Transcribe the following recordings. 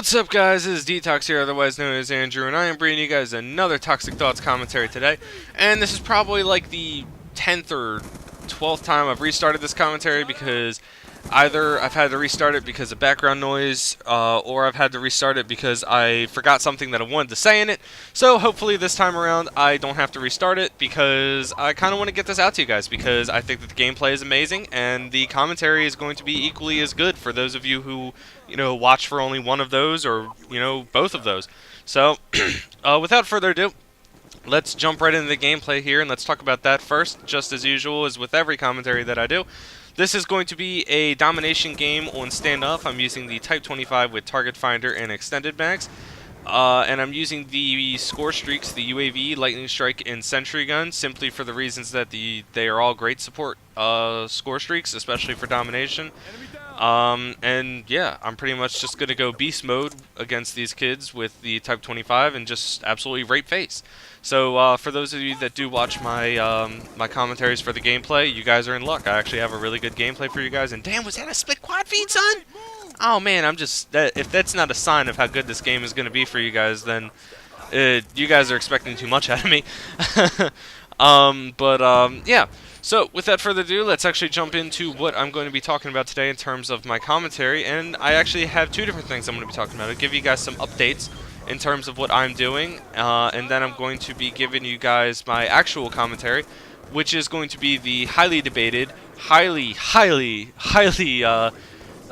What's up, guys? This is DToxicz here, otherwise known as Andrew, and I am bringing you guys another Toxic Thoughts commentary today. And this is probably like the 10th or 12th time I've restarted this commentary because either I've had to restart it because of background noise, or I've had to restart it because I forgot something that I wanted to say in it. So hopefully this time around I don't have to restart it because I kind of want to get this out to you guys because I think that the gameplay is amazing and the commentary is going to be equally as good for those of you who, watch for only one of those or, both of those. So without further ado, let's jump right into the gameplay here and let's talk about that first, just as usual as with every commentary that I do. This is going to be a domination game on standoff. I'm using the Type 25 with Target Finder and Extended Mags. And I'm using the score streaks, the UAV, Lightning Strike, and Sentry Gun, simply for the reasons that they are all great support score streaks, especially for domination. And yeah, I'm pretty much just going to go beast mode against these kids with the Type 25 and just absolutely rape face. So for those of you that do watch my my commentaries for the gameplay, you guys are in luck. I actually have a really good gameplay for you guys. And damn, was that a split quad feed, son? Oh man, if that's not a sign of how good this game is going to be for you guys, then you guys are expecting too much out of me. Yeah. So, without further ado, let's actually jump into what I'm going to be talking about today in terms of my commentary, and I actually have two different things I'm going to be talking about. I'll give you guys some updates in terms of what I'm doing, and then I'm going to be giving you guys my actual commentary, which is going to be the highly debated, highly,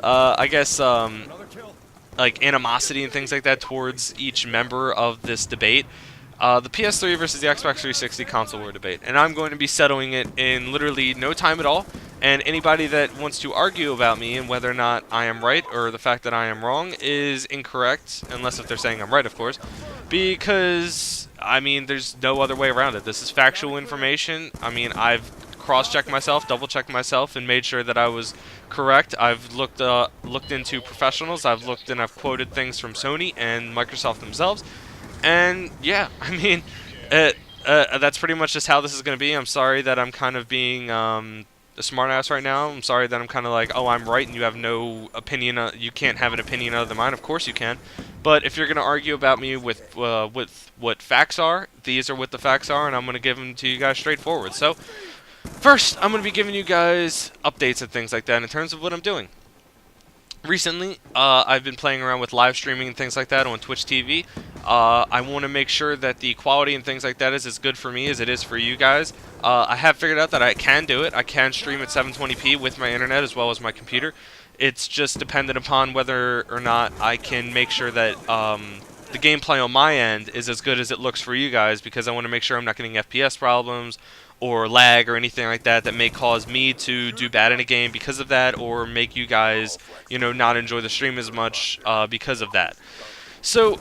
I guess, like animosity and things like that towards each member of this debate. The PS3 versus the Xbox 360 console war debate, and I'm going to be settling it in literally no time at all, and anybody that wants to argue about me and whether or not I am right or the fact that I am wrong is incorrect, unless if they're saying I'm right, of course, because, I mean, there's no other way around it. This is factual information. I mean, I've cross-checked myself, double-checked myself, and made sure that I was correct. I've looked into professionals, I've looked and I've quoted things from Sony and Microsoft themselves. And yeah, I mean, that's pretty much just how this is going to be. I'm sorry that I'm kind of being a smartass right now. I'm sorry that I'm kind of like, oh, I'm right and you have no opinion. You can't have an opinion other than mine. Of course you can. But if you're going to argue about me with what facts are, these are what the facts are, and I'm going to give them to you guys straightforward. So first, I'm going to be giving you guys updates and things like that in terms of what I'm doing. Recently, I've been playing around with live streaming and things like that on Twitch TV. I want to make sure that the quality and things like that is as good for me as it is for you guys. I have figured out that I can do it. I can stream at 720p with my internet as well as my computer. It's just dependent upon whether or not I can make sure that the gameplay on my end is as good as it looks for you guys, because I want to make sure I'm not getting FPS problems or lag or anything like that that may cause me to do bad in a game because of that, or make you guys, not enjoy the stream as much because of that. So,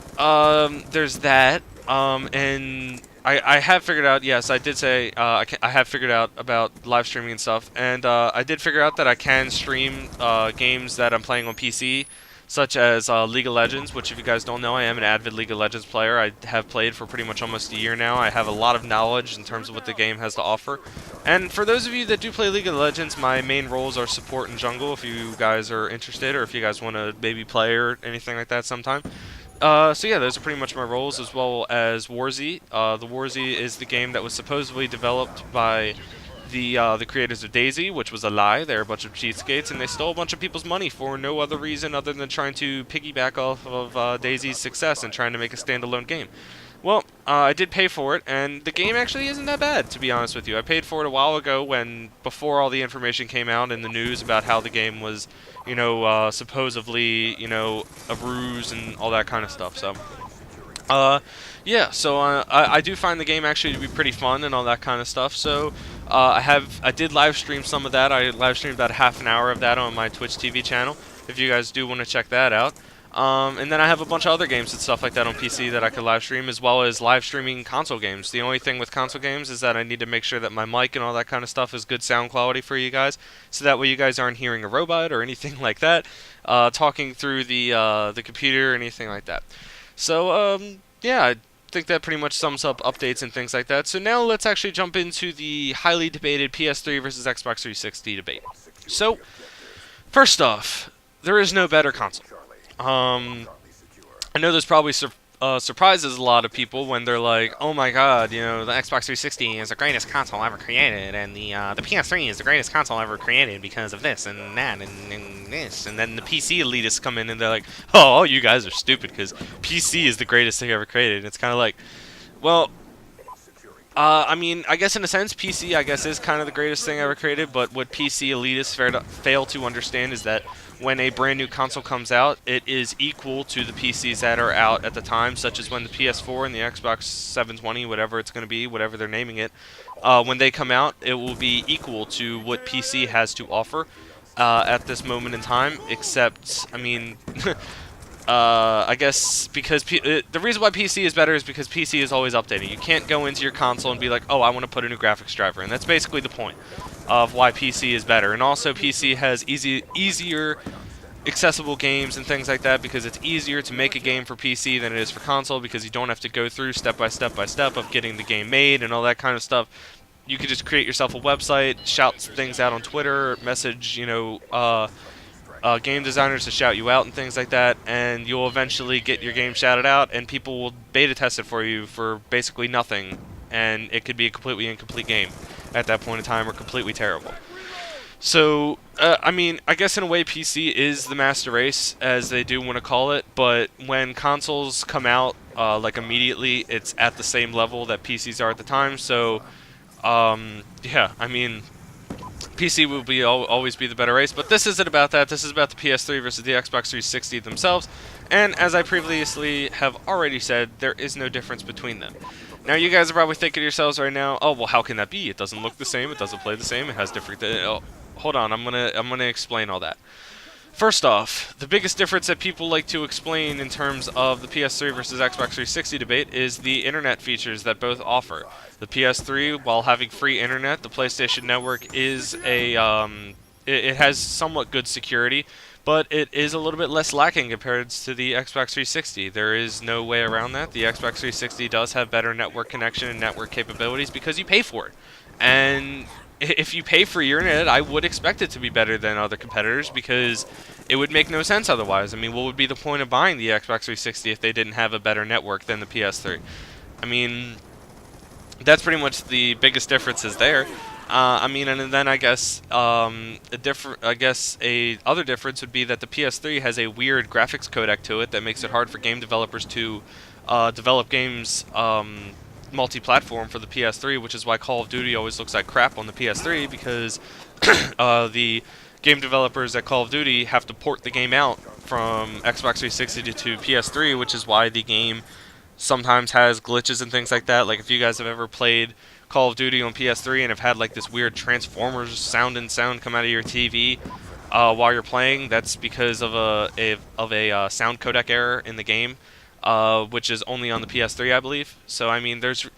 there's that, and I have figured out, yes, I did say, I have figured out about live streaming and stuff, and I did figure out that I can stream games that I'm playing on PC, such as League of Legends, which if you guys don't know, I am an avid League of Legends player. I have played for pretty much almost a year now. I have a lot of knowledge in terms of what the game has to offer. And for those of you that do play League of Legends, my main roles are support and jungle, if you guys are interested, or if you guys want to maybe play or anything like that sometime. So yeah, those are pretty much my roles, as well as Warzy. The Warzy is the game that was supposedly developed by the creators of Daisy, which was a lie. They're a bunch of cheatskates, and they stole a bunch of people's money for no other reason other than trying to piggyback off of Daisy's success and trying to make a standalone game. Well, I did pay for it, and the game actually isn't that bad, to be honest with you. I paid for it a while ago before all the information came out in the news about how the game was, supposedly, a ruse and all that kind of stuff, so. Yeah, so I do find the game actually to be pretty fun and all that kind of stuff. So I did live stream some of that. I live streamed about half an hour of that on my Twitch TV channel, if you guys do want to check that out. And then I have a bunch of other games and stuff like that on PC that I could live stream, as well as live streaming console games. The only thing with console games is that I need to make sure that my mic and all that kind of stuff is good sound quality for you guys, so that way you guys aren't hearing a robot or anything like that talking through the computer or anything like that. So yeah, I think that pretty much sums up updates and things like that. So now let's actually jump into the highly debated PS3 versus Xbox 360 debate. So, first off, there is no better console. I know there's probably surprises a lot of people when they're like, "Oh my God, you know, the Xbox 360 is the greatest console ever created, and the PS3 is the greatest console ever created because of this and that and this." And then the PC elitists come in and they're like, "Oh, you guys are stupid because PC is the greatest thing ever created." And it's kind of like, well, I mean, I guess in a sense, PC, I guess, is kind of the greatest thing ever created, but what PC elitists fail to understand is that when a brand new console comes out, it is equal to the PCs that are out at the time, such as when the PS4 and the Xbox 720, whatever it's going to be, whatever they're naming it, when they come out, it will be equal to what PC has to offer at this moment in time, except, I mean... I guess because the reason why PC is better is because PC is always updating. You can't go into your console and be like, oh, I want to put a new graphics driver, and that's basically the point of why PC is better. And also, PC has easier accessible games and things like that because it's easier to make a game for PC than it is for console because you don't have to go through step by step of getting the game made and all that kind of stuff. You could just create yourself a website, shout things out on Twitter, message, you know, game designers to shout you out and things like that, and you'll eventually get your game shouted out, and people will beta test it for you for basically nothing, and it could be a completely incomplete game at that point in time or completely terrible. So, I mean, I guess in a way PC is the master race, as they do want to call it, but when consoles come out, like immediately, it's at the same level that PCs are at the time, so, yeah, I mean... PC will be always be the better race, but this isn't about that. This is about the PS3 versus the Xbox 360 themselves, and as I previously have already said, there is no difference between them. Now, you guys are probably thinking to yourselves right now, oh, well, how can that be? It doesn't look the same, it doesn't play the same, it has different... oh, hold on, I'm gonna explain all that. First off, the biggest difference that people like to explain in terms of the PS3 versus Xbox 360 debate is the internet features that both offer. The PS3, while having free internet, the PlayStation Network is it has somewhat good security, but it is a little bit less lacking compared to the Xbox 360. There is no way around that. The Xbox 360 does have better network connection and network capabilities because you pay for it. And if you pay for your internet, I would expect it to be better than other competitors because it would make no sense otherwise. I mean, what would be the point of buying the Xbox 360 if they didn't have a better network than the PS3? I mean, that's pretty much the biggest differences there. I mean, and then I guess other difference would be that the PS3 has a weird graphics codec to it that makes it hard for game developers to develop games multi-platform for the PS3, which is why Call of Duty always looks like crap on the PS3 because the game developers at Call of Duty have to port the game out from Xbox 360 to PS3, which is why the game sometimes has glitches and things like that. Like if you guys have ever played Call of Duty on PS3 and have had like this weird Transformers sound come out of your TV while you're playing, that's because of a sound codec error in the game, which is only on the PS3, I believe. So I mean, there's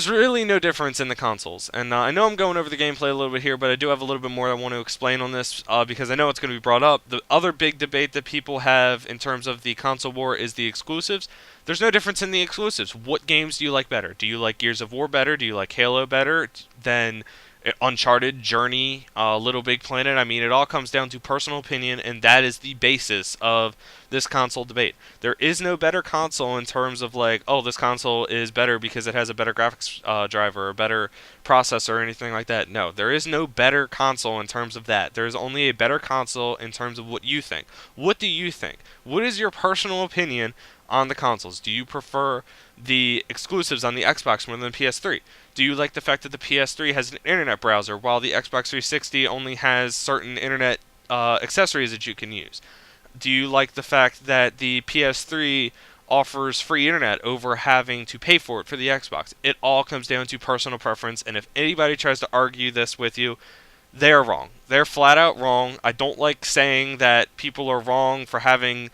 really no difference in the consoles. And I know I'm going over the gameplay a little bit here, but I do have a little bit more I want to explain on this because I know it's going to be brought up. The other big debate that people have in terms of the console war is the exclusives. There's no difference in the exclusives. What games do you like better? Do you like Gears of War better? Do you like Halo better than Uncharted, Journey, Little Big Planet? I mean, it all comes down to personal opinion, and that is the basis of this console debate. There is no better console in terms of like, oh, this console is better because it has a better graphics driver, or a better processor, or anything like that. No, there is no better console in terms of that. There is only a better console in terms of what you think. What do you think? What is your personal opinion on the consoles? Do you prefer the exclusives on the Xbox more than the PS3? Do you like the fact that the PS3 has an internet browser while the Xbox 360 only has certain internet accessories that you can use? Do you like the fact that the PS3 offers free internet over having to pay for it for the Xbox? It all comes down to personal preference, and if anybody tries to argue this with you, they're wrong. They're flat out wrong. I don't like saying that people are wrong for having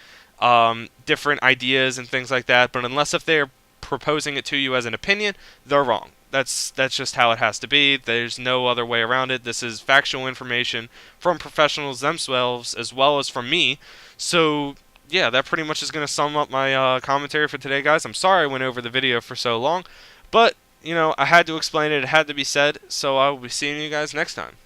different ideas and things like that, but unless if they're proposing it to you as an opinion, they're wrong. That's just how it has to be. There's no other way around it. This is factual information from professionals themselves as well as from me. So yeah, that pretty much is going to sum up my commentary for today, guys. I'm sorry I went over the video for so long, but you know, I had to explain it. It had to be said, so I will be seeing you guys next time.